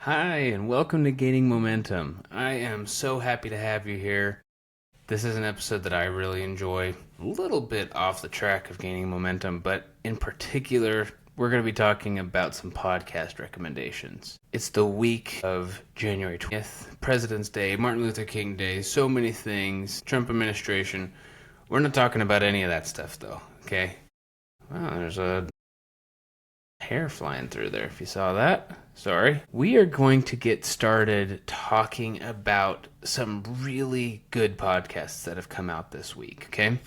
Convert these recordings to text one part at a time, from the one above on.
Hi, and welcome to Gaining Momentum. I am so happy to have you here. This is an episode that I really enjoy. A little bit off the track of gaining momentum, but in particular, we're going to be talking about some podcast recommendations. It's the week of January 20th, President's Day, Martin Luther King Day, so many things, Trump administration. We're not talking about any of that stuff, though, okay? Wow, there's a hair flying through there, if you saw that. Sorry. We are going to get started talking about some really good podcasts that have come out this week, okay?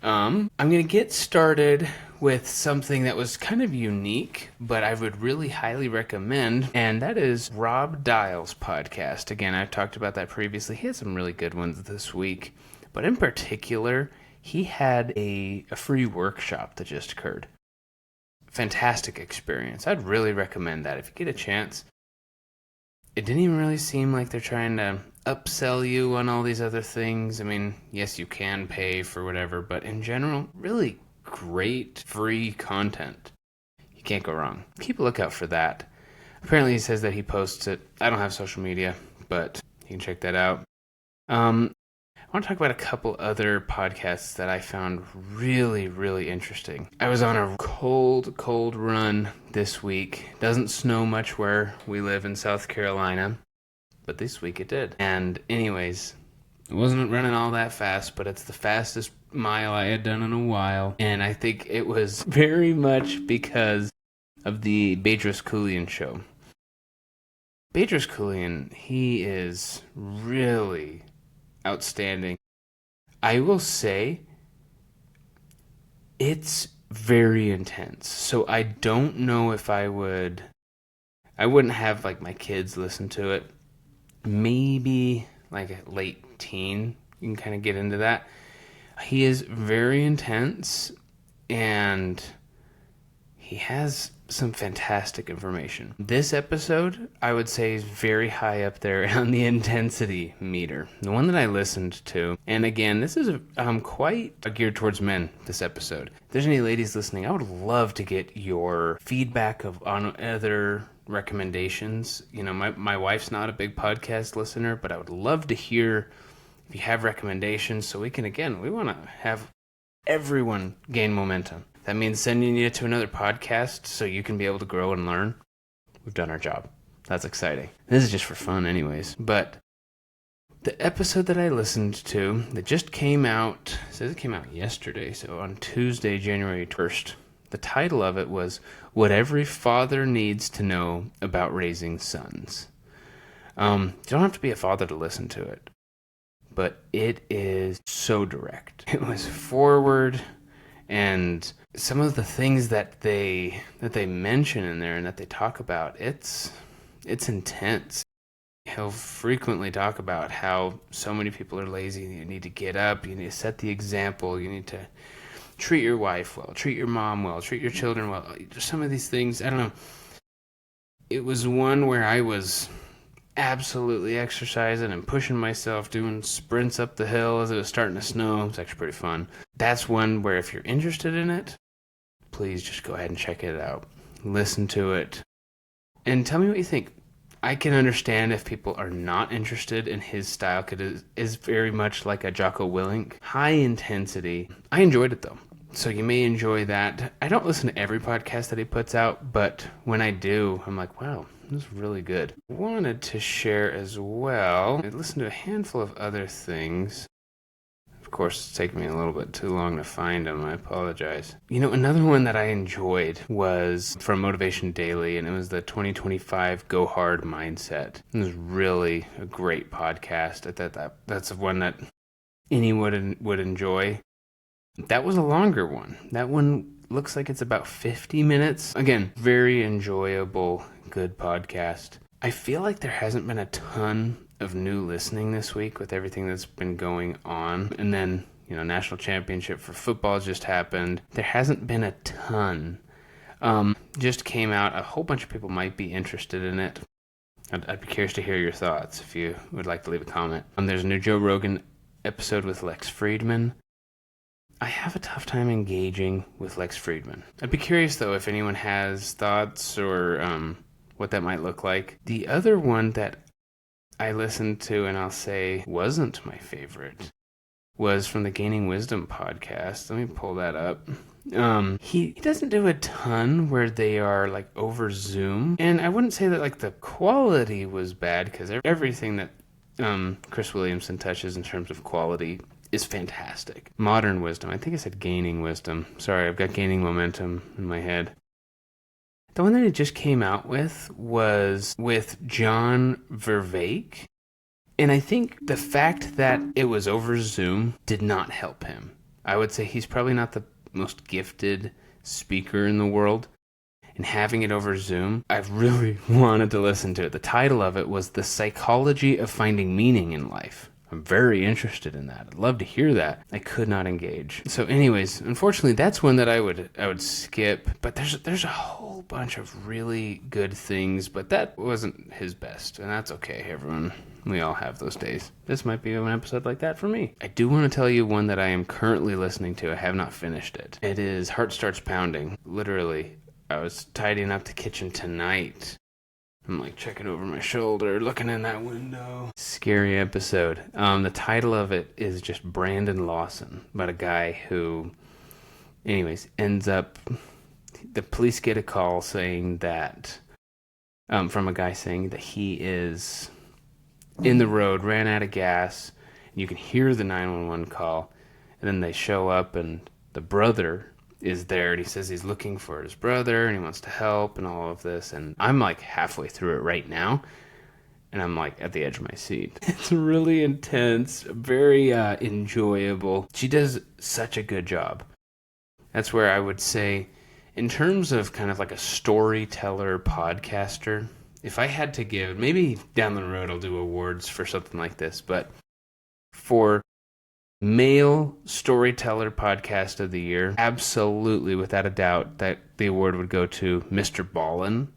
I'm going to get started with something that was kind of unique, but I would really highly recommend, and that is Rob Dial's podcast. Again, I've talked about that previously. He had some really good ones this week, but in particular, he had a free workshop that just occurred. Fantastic experience. I'd really recommend that if you get a chance. It didn't even really seem like they're trying to upsell you on all these other things. I mean, yes, you can pay for whatever, but in general, really great free content. You can't go wrong. Keep a lookout for that. Apparently he says that he posts it. I don't have social media, but you can check that out. I want to talk about a couple other podcasts that I found really, really interesting. I was on a cold run this week. Doesn't snow much where we live in South Carolina, but this week it did. And anyways, it wasn't running all that fast, but it's the fastest mile I had done in a while. And I think it was very much because of the Bedros Keuilian show. Bedros Keuilian, he is really outstanding. I will say it's very intense. So I don't know if I wouldn't have like my kids listen to it. Maybe like a late teen, you can kind of get into that. He is very intense and he has some fantastic information. This episode, I would say, is very high up there on the intensity meter. The one that I listened to, and again, this is quite geared towards men, this episode. If there's any ladies listening, I would love to get your feedback on other recommendations. You know, my wife's not a big podcast listener, but I would love to hear if you have recommendations so we want to have everyone gain momentum. That means sending you to another podcast so you can be able to grow and learn. We've done our job. That's exciting. This is just for fun anyways. But the episode that I listened to that just came out, it says it came out yesterday, so on Tuesday, January 1st. The title of it was What Every Father Needs to Know About Raising Sons. You don't have to be a father to listen to it, but it is so direct. It was forward, and some of the things that they mention in there and that they talk about, it's intense. He'll frequently talk about how so many people are lazy. You need to get up. You need to set the example. You need to treat your wife well, treat your mom well, treat your children well. Just some of these things, I don't know. It was one where I was absolutely exercising and pushing myself, doing sprints up the hill as it was starting to snow. It's actually pretty fun. That's one where if you're interested in it, please just go ahead and check it out. Listen to it. And tell me what you think. I can understand if people are not interested in his style, because it is very much like a Jocko Willink. High intensity. I enjoyed it though. So you may enjoy that. I don't listen to every podcast that he puts out, but when I do, I'm like, wow, this is really good. Wanted to share as well. I listened to a handful of other things. Of course, it's taken me a little bit too long to find them. I apologize. You know, another one that I enjoyed was from Motivation Daily, and it was the 2025 Go Hard Mindset. It was really a great podcast. I thought that's one that anyone would enjoy. That was a longer one. That one looks like it's about 50 minutes. Again, very enjoyable, good podcast. I feel like there hasn't been a ton of new listening this week with everything that's been going on. And then, you know, national championship for football just happened. There hasn't been a ton. Just came out. A whole bunch of people might be interested in it. I'd be curious to hear your thoughts if you would like to leave a comment. There's a new Joe Rogan episode with Lex Friedman. I have a tough time engaging with Lex Friedman. I'd be curious, though, if anyone has thoughts or what that might look like. The other one that I listened to and I'll say wasn't my favorite was from the Gaining Wisdom podcast. Let me pull that up. He doesn't do a ton where they are like over Zoom, and I wouldn't say that like the quality was bad, because everything that Chris Williamson touches in terms of quality is fantastic. Modern Wisdom. I think I said Gaining Wisdom. Sorry, I've got Gaining Momentum in my head. The one that he just came out with was with John Vervaeke. And I think the fact that it was over Zoom did not help him. I would say he's probably not the most gifted speaker in the world. And having it over Zoom, I really wanted to listen to it. The title of it was The Psychology of Finding Meaning in Life. I'm very interested in that. I'd love to hear that. I could not engage. So anyways, unfortunately, that's one that I would skip. But there's a whole bunch of really good things, but that wasn't his best. And that's okay, everyone. We all have those days. This might be an episode like that for me. I do want to tell you one that I am currently listening to. I have not finished it. It is Heart Starts Pounding. Literally, I was tidying up the kitchen tonight. I'm like checking over my shoulder, looking in that window. Scary episode. The title of it is just Brandon Lawson, about a guy who, anyways, ends up, the police get a call saying that, from a guy saying that he is in the road, ran out of gas, and you can hear the 911 call, and then they show up, and the brother is there, and he says he's looking for his brother, and he wants to help, and all of this, and I'm like halfway through it right now, and I'm like at the edge of my seat. It's really intense, very enjoyable. She does such a good job. That's where I would say, in terms of kind of like a storyteller podcaster, if I had to give, maybe down the road I'll do awards for something like this, but for male storyteller podcast of the year, absolutely, without a doubt, that the award would go to Mr. Ballen.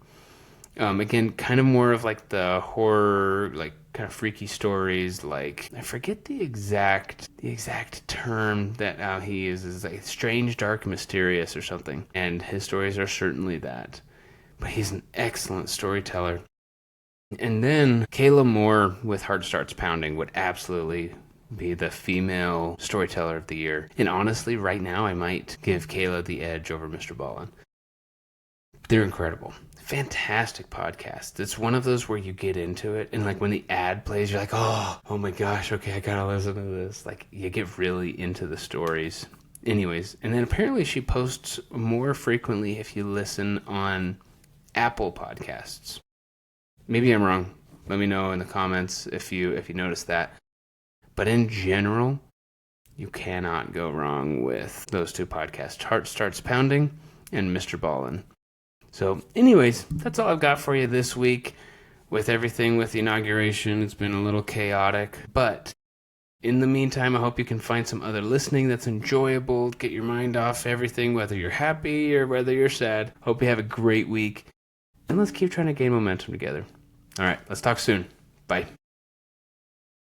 Again, kind of more of like the horror, like kind of freaky stories, like, I forget the exact term that he uses, like strange, dark, mysterious or something, and his stories are certainly that. But he's an excellent storyteller. And then Kayla Moore with Heart Starts Pounding would absolutely be the female storyteller of the year. And honestly, right now, I might give Kayla the edge over Mr. Ballen. They're incredible. Fantastic podcast. It's one of those where you get into it, and like when the ad plays, you're like, oh my gosh, okay, I gotta listen to this. Like, you get really into the stories. Anyways, and then apparently she posts more frequently if you listen on Apple Podcasts. Maybe I'm wrong. Let me know in the comments if you notice that. But in general, you cannot go wrong with those two podcasts, Heart Starts Pounding and Mr. Ballen. So anyways, that's all I've got for you this week. With everything with the inauguration, it's been a little chaotic. But in the meantime, I hope you can find some other listening that's enjoyable. Get your mind off everything, whether you're happy or whether you're sad. Hope you have a great week. And let's keep trying to gain momentum together. All right, let's talk soon. Bye.